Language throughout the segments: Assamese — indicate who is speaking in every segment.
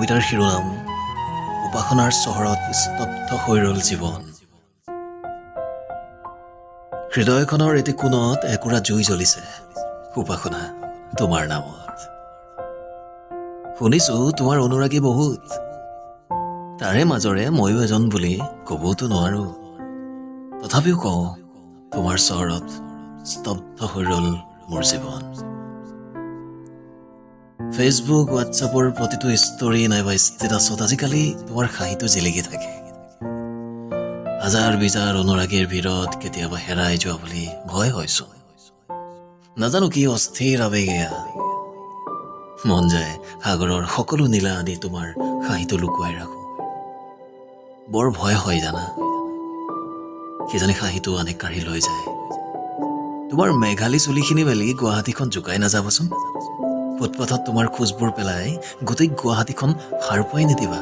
Speaker 1: কবিতাৰ শিৰোনাম উপাসনাৰ চহৰত স্তব্ধ হৈ ৰল জীৱন। হৃদয়খনৰ এটি কোণত একুৰা জুই জ্বলিছে, উপাসনা তোমাৰ নামত। শুনিছো তোমাৰ অনুৰাগী বহুত, তাৰে মাজৰে ময়ো এজন বুলি কবতো নোৱাৰো। তথাপিও কওঁ, তোমাৰ চহৰত স্তব্ধ হৈ ৰল মোৰ জীৱন। ফেচবুক, হোৱাটছআপৰ প্ৰতিটো ষ্টৰী নাইবা ষ্টেটাছত আজিকালি তোমাৰ হাঁহিটো জিলিকি থাকে। হাজাৰ বিজাৰ অনুৰাগীৰ ভিৰত কেতিয়াবা হেৰাই যোৱা বুলি ভয় হৈছো। নাজানো কি অস্থিৰ আবেগ এয়া। মন যায় সাগৰৰ সকলো নীলা আদি তোমাৰ হাঁহিটো লুকুৱাই ৰাখো। বৰ ভয় হয় জানা, কিজানি হাঁহিটো আনে কাঢ়ি লৈ যায়। তোমাৰ মেঘালী চুলিখিনি মেলি গুৱাহাটীখন জোকাই নাযাবচোন। ফুটপাথত তোমাৰ খোজবোৰ পেলাই গোটেই গুৱাহাটীখন সাৰ পুৱাই নিদিবা।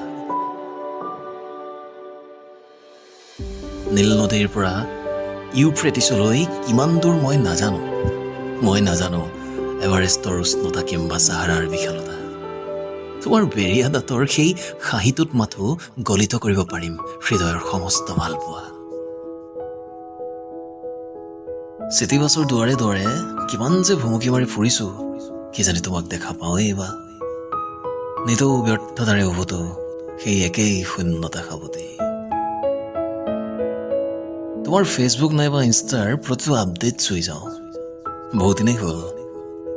Speaker 1: নীল নদীৰ পৰা ইউফ্ৰেটিছলৈ কিমান দূৰ মই নাজানো এভাৰেষ্টৰ উষ্ণতা কিম্বা চাহাৰাৰ বিশালতা। তোমাৰ বেৰিয়া দাঁতৰ সেই হাঁহিটোত মাথো গলিত কৰিব পাৰিম হৃদয়ৰ সমস্ত ভালপোৱা। চিটিবাছৰ দুৱাৰে দুৱাৰে কিমান যে ভুমুকি মাৰি ফুৰিছো, কিজানি তোমাক দেখা পাওঁৱেই বা। নিতৌ ব্যৰ্থতাৰে উভতো সেই একেই শূন্যতা সাৱটি। তোমাৰ ফেচবুক নাইবা ইনষ্টাৰ প্ৰতিটো আপডেট চুই যাওঁ। বহুত দিনেই হ'ল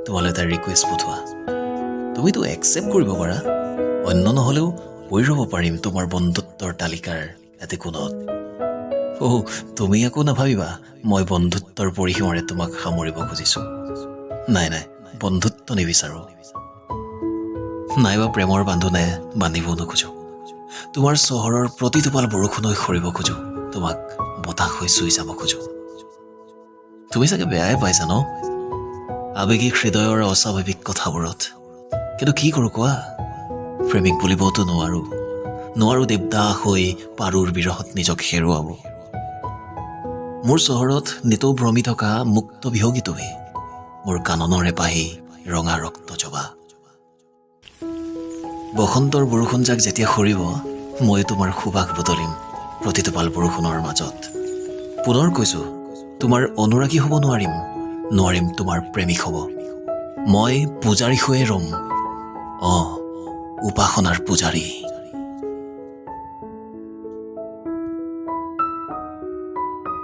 Speaker 1: তোমালৈ এটা ৰিকুৱেষ্ট পঠোৱা। তুমিতো একচেপ্ট কৰিব পাৰা, অন্য নহ'লেও পৰি ৰ'ব পাৰিম তোমাৰ বন্ধুত্বৰ তালিকাৰ এটি কোণত। তুমি একো নাভাবিবা মই বন্ধুত্বৰ পৰিসীমাৰে তোমাক সামৰিব খুজিছো। নাই, বন্ধুত্ব নিবিচাৰো, নাইবা প্ৰেমৰ বান্ধোনে বান্ধিব নোখোজো। তোমাৰ চহৰৰ প্ৰতিটোপাল বৰষুণ হৈ সৰিব খোজো, তোমাক বতাহ হৈ চুই যাব খোজো। তুমি চাগে বেয়াই পাইছা ন আৱেগিক হৃদয়ৰ অস্বাভাৱিক কথাবোৰত। কিন্তু কি কৰো কোৱা, প্ৰেমিক বুলিবতো নোৱাৰো দেৱদাস হৈ পাৰুৰ বিৰহত নিজক হেৰুৱাব। মোৰ চহৰত নিতৌ ভ্ৰমি থকা মুক্ত বিহগী তুমি, মোৰ কাননৰে পাহি ৰঙা ৰক্ত জবা। বসন্তৰ বৰষুণজাক যেতিয়া সৰিব, মই তোমাৰ সুবাস বদলিম প্ৰতিটোপাল বৰষুণৰ মাজত। পুনৰ কৈছো, তোমাৰ অনুৰাগী হ'ব নোৱাৰিম তোমাৰ প্ৰেমিক হ'ব। মই পূজাৰী হৈয়ে ৰম, উপাসনাৰ পূজাৰী।